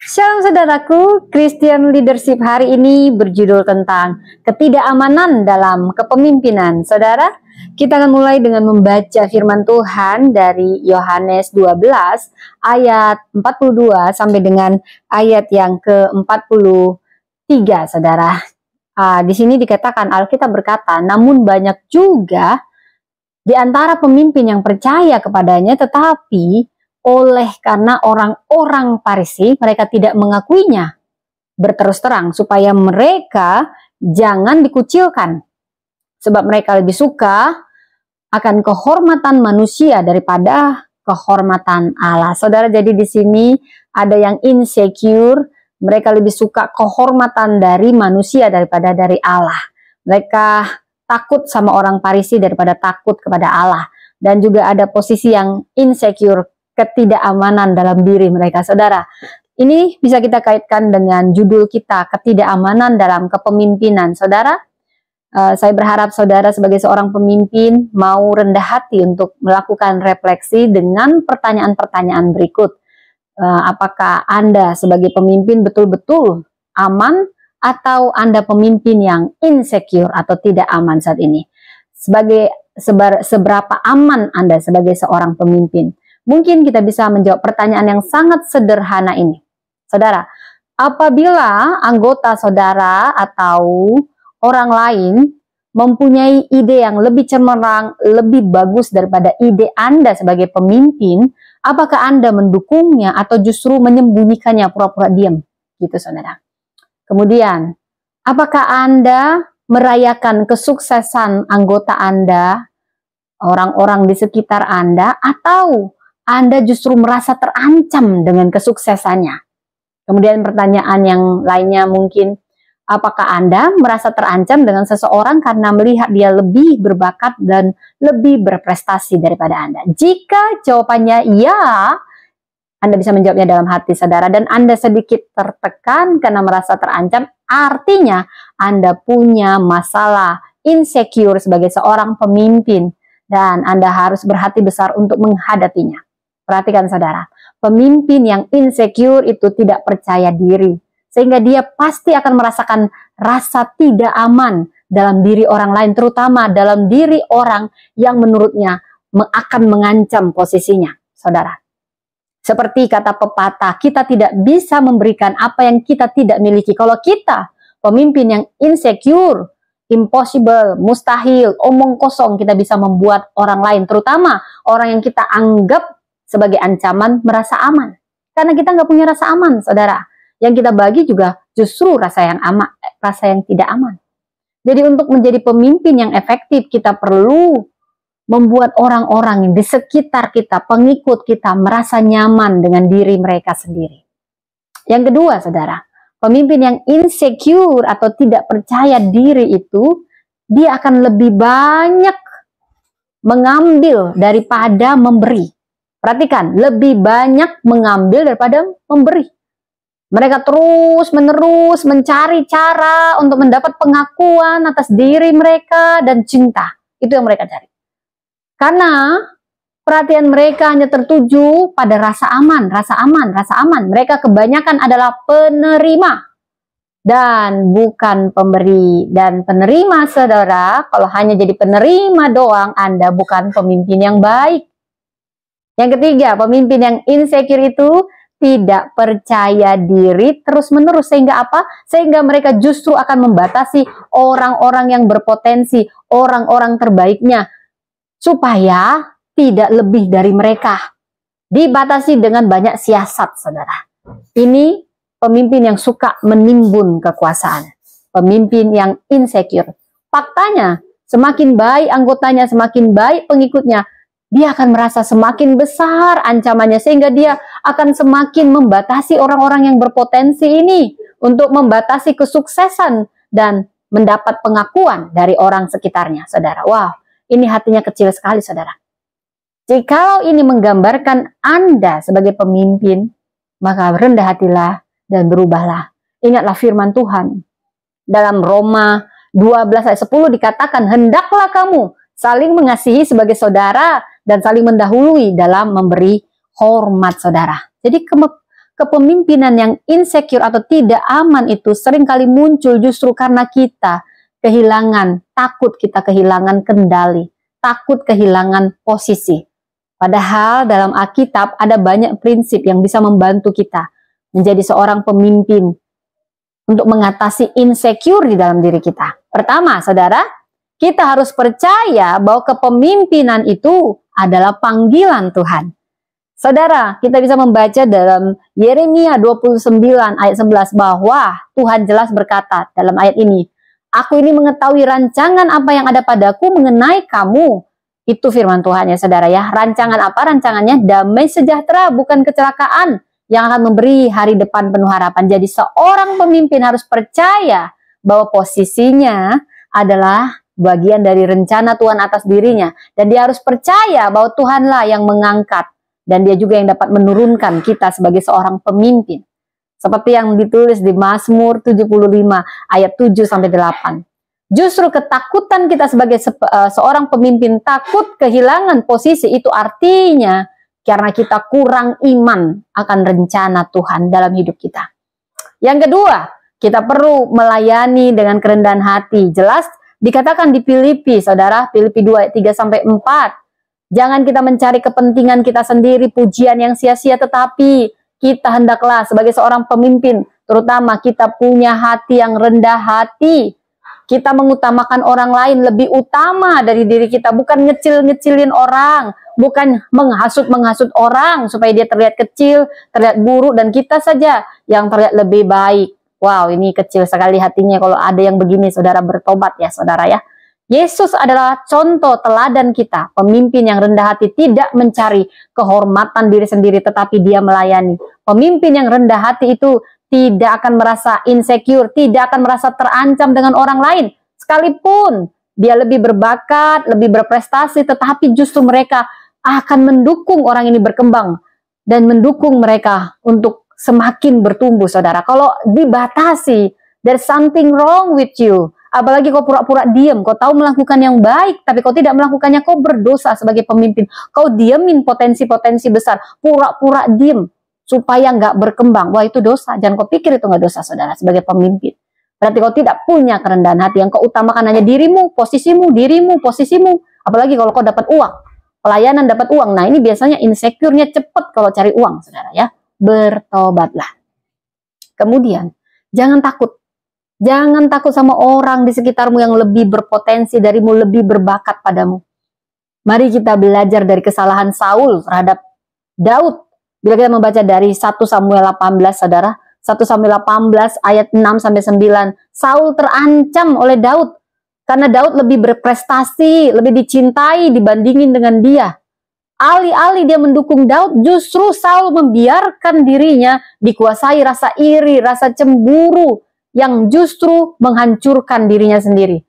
Shalom saudaraku, Christian Leadership hari ini berjudul tentang ketidakamanan dalam kepemimpinan. Saudara, kita akan mulai dengan membaca firman Tuhan dari Yohanes 12 ayat 42 sampai dengan ayat yang ke-43, saudara. Di sini dikatakan, Alkitab berkata, namun banyak juga di antara pemimpin yang percaya kepadanya, tetapi karena orang-orang Farisi mereka tidak mengakuinya berterus terang supaya mereka jangan dikucilkan, sebab mereka lebih suka akan kehormatan manusia daripada kehormatan Allah. Saudara, jadi di sini ada yang insecure, mereka lebih suka kehormatan dari manusia daripada dari Allah. Mereka takut sama orang Farisi daripada takut kepada Allah. Dan juga ada posisi yang insecure, ketidakamanan dalam diri mereka. Saudara, ini bisa kita kaitkan dengan judul kita, ketidakamanan dalam kepemimpinan. Saudara, saya berharap saudara sebagai seorang pemimpin mau rendah hati untuk melakukan refleksi dengan pertanyaan-pertanyaan berikut. Apakah Anda sebagai pemimpin betul-betul aman, atau Anda pemimpin yang insecure atau tidak aman saat ini? Seberapa aman Anda sebagai seorang pemimpin? Mungkin kita bisa menjawab pertanyaan yang sangat sederhana ini. Saudara, apabila anggota saudara atau orang lain mempunyai ide yang lebih cemerlang, lebih bagus daripada ide Anda sebagai pemimpin, apakah Anda mendukungnya atau justru menyembunyikannya, pura-pura diam? Gitu, saudara. Kemudian, apakah Anda merayakan kesuksesan anggota Anda, orang-orang di sekitar Anda, atau Anda justru merasa terancam dengan kesuksesannya? Kemudian pertanyaan yang lainnya mungkin, apakah Anda merasa terancam dengan seseorang karena melihat dia lebih berbakat dan lebih berprestasi daripada Anda? Jika jawabannya ya, Anda bisa menjawabnya dalam hati, saudara, dan Anda sedikit tertekan karena merasa terancam, artinya Anda punya masalah insecure sebagai seorang pemimpin, dan Anda harus berhati besar untuk menghadapinya. Perhatikan, saudara, pemimpin yang insecure itu tidak percaya diri, sehingga dia pasti akan merasakan rasa tidak aman dalam diri orang lain, terutama dalam diri orang yang menurutnya akan mengancam posisinya, saudara. Seperti kata pepatah, kita tidak bisa memberikan apa yang kita tidak miliki. Kalau kita pemimpin yang insecure, impossible, mustahil, omong kosong, kita bisa membuat orang lain, terutama orang yang kita anggap sebagai ancaman, merasa aman. Karena kita nggak punya rasa aman, saudara. Yang kita bagi juga justru rasa yang aman, rasa yang tidak aman. Jadi untuk menjadi pemimpin yang efektif, kita perlu membuat orang-orang di sekitar kita, pengikut kita, merasa nyaman dengan diri mereka sendiri. Yang kedua, saudara, pemimpin yang insecure atau tidak percaya diri itu, dia akan lebih banyak mengambil daripada memberi. Perhatikan, lebih banyak mengambil daripada memberi. Mereka terus-menerus mencari cara untuk mendapat pengakuan atas diri mereka dan cinta. Itu yang mereka cari. Karena perhatian mereka hanya tertuju pada rasa aman, rasa aman, rasa aman. Mereka kebanyakan adalah penerima dan bukan pemberi. Dan penerima, saudara, kalau hanya jadi penerima doang, Anda bukan pemimpin yang baik. Yang ketiga, pemimpin yang insecure itu tidak percaya diri terus-menerus. Sehingga apa? Sehingga mereka justru akan membatasi orang-orang yang berpotensi, orang-orang terbaiknya, supaya tidak lebih dari mereka. Dibatasi dengan banyak siasat, saudara. Ini pemimpin yang suka menimbun kekuasaan. Pemimpin yang insecure. Faktanya, semakin baik anggotanya, semakin baik pengikutnya, dia akan merasa semakin besar ancamannya, sehingga dia akan semakin membatasi orang-orang yang berpotensi ini untuk membatasi kesuksesan dan mendapat pengakuan dari orang sekitarnya, saudara. Wow, ini hatinya kecil sekali, saudara. Jikalau ini menggambarkan Anda sebagai pemimpin, maka rendah hatilah dan berubahlah. Ingatlah firman Tuhan. Dalam Roma 12 ayat 10 dikatakan, hendaklah kamu saling mengasihi sebagai saudara dan saling mendahului dalam memberi hormat, saudara. Jadi kepemimpinan yang insecure atau tidak aman itu seringkali muncul justru karena kita takut kita kehilangan kendali, takut kehilangan posisi. Padahal dalam Alkitab ada banyak prinsip yang bisa membantu kita menjadi seorang pemimpin untuk mengatasi insecure di dalam diri kita. Pertama, saudara, kita harus percaya bahwa kepemimpinan itu adalah panggilan Tuhan. Saudara, kita bisa membaca dalam Yeremia 29 ayat 11 bahwa Tuhan jelas berkata dalam ayat ini, "Aku ini mengetahui rancangan apa yang ada padaku mengenai kamu." Itu firman Tuhan ya saudara ya. Rancangan apa? Rancangannya damai sejahtera, bukan kecelakaan, yang akan memberi hari depan penuh harapan. Jadi seorang pemimpin harus percaya bahwa posisinya adalah bagian dari rencana Tuhan atas dirinya. Dan dia harus percaya bahwa Tuhanlah yang mengangkat. Dan dia juga yang dapat menurunkan kita sebagai seorang pemimpin. Seperti yang ditulis di Mazmur 75 ayat 7-8. Justru ketakutan kita sebagai seorang pemimpin, takut kehilangan posisi, itu artinya karena kita kurang iman akan rencana Tuhan dalam hidup kita. Yang kedua, kita perlu melayani dengan kerendahan hati. Jelas dikatakan di Filipi, saudara, Filipi 2 ayat 3-4. Jangan kita mencari kepentingan kita sendiri, pujian yang sia-sia, tetapi kita hendaklah sebagai seorang pemimpin, terutama kita punya hati yang rendah hati. Kita mengutamakan orang lain lebih utama dari diri kita, bukan ngecil-ngecilin orang, bukan menghasut orang supaya dia terlihat kecil, terlihat buruk, dan kita saja yang terlihat lebih baik. Wow, ini kecil sekali hatinya kalau ada yang begini, saudara, bertobat ya saudara ya. Yesus adalah contoh teladan kita, pemimpin yang rendah hati, tidak mencari kehormatan diri sendiri, tetapi dia melayani. Pemimpin yang rendah hati itu tidak akan merasa insecure, tidak akan merasa terancam dengan orang lain. Sekalipun dia lebih berbakat, lebih berprestasi, tetapi justru mereka akan mendukung orang ini berkembang dan mendukung mereka untuk semakin bertumbuh, saudara. Kalau dibatasi, there's something wrong with you. Apalagi kau pura-pura diam, kau tahu melakukan yang baik, tapi kau tidak melakukannya, kau berdosa sebagai pemimpin. Kau diamin potensi-potensi besar, pura-pura diam supaya nggak berkembang. Wah, itu dosa. Jangan kau pikir itu nggak dosa, saudara, sebagai pemimpin. Berarti kau tidak punya kerendahan hati, yang kau utamakan hanya dirimu, posisimu. Apalagi kalau kau dapat uang, pelayanan dapat uang. Nah, ini biasanya insecure-nya cepat kalau cari uang, saudara ya. Bertobatlah. Kemudian, jangan takut. Jangan takut sama orang di sekitarmu yang lebih berpotensi darimu, lebih berbakat padamu. Mari kita belajar dari kesalahan Saul terhadap Daud. Bila kita membaca dari 1 Samuel 18, saudara, 1 Samuel 18 ayat 6-9, Saul terancam oleh Daud karena Daud lebih berprestasi, lebih dicintai dibandingin dengan dia. Alih-alih dia mendukung Daud, justru Saul membiarkan dirinya dikuasai rasa iri, rasa cemburu, yang justru menghancurkan dirinya sendiri.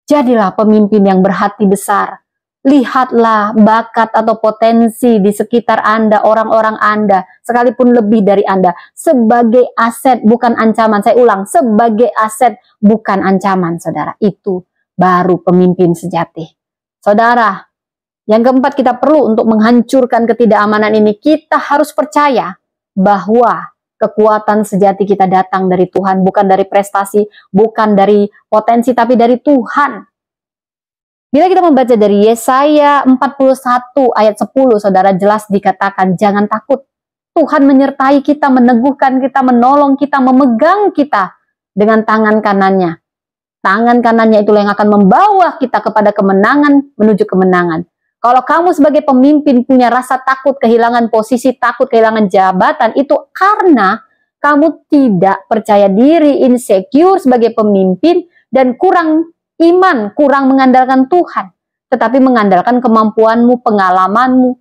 Jadilah pemimpin yang berhati besar. Lihatlah bakat atau potensi di sekitar Anda, orang-orang Anda, sekalipun lebih dari Anda, sebagai aset, bukan ancaman. Saya ulang, sebagai aset, bukan ancaman, saudara. Itu baru pemimpin sejati. Saudara, yang keempat, kita perlu untuk menghancurkan ketidakamanan ini, kita harus percaya bahwa kekuatan sejati kita datang dari Tuhan, bukan dari prestasi, bukan dari potensi, tapi dari Tuhan. Bila kita membaca dari Yesaya 41 ayat 10, saudara, jelas dikatakan, jangan takut. Tuhan menyertai kita, meneguhkan kita, menolong kita, memegang kita dengan tangan kanannya. Tangan kanannya itulah yang akan membawa kita kepada kemenangan, menuju kemenangan. Kalau kamu sebagai pemimpin punya rasa takut kehilangan posisi, takut kehilangan jabatan, itu karena kamu tidak percaya diri, insecure sebagai pemimpin, dan kurang iman, kurang mengandalkan Tuhan, tetapi mengandalkan kemampuanmu, pengalamanmu.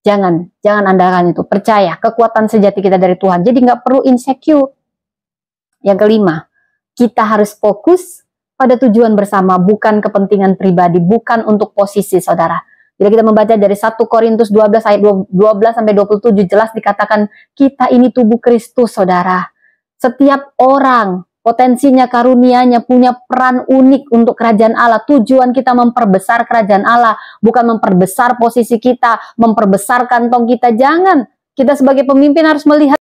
Jangan andalkan itu. Percaya, kekuatan sejati kita dari Tuhan. Jadi nggak perlu insecure. Yang kelima, kita harus fokus pada tujuan bersama, bukan kepentingan pribadi, bukan untuk posisi, saudara. Bila kita membaca dari 1 Korintus 12 ayat 12-27, jelas dikatakan kita ini tubuh Kristus, saudara. Setiap orang, potensinya, karunianya, punya peran unik untuk kerajaan Allah. Tujuan kita memperbesar kerajaan Allah, bukan memperbesar posisi kita, memperbesar kantong kita. Jangan. Kita sebagai pemimpin harus melihat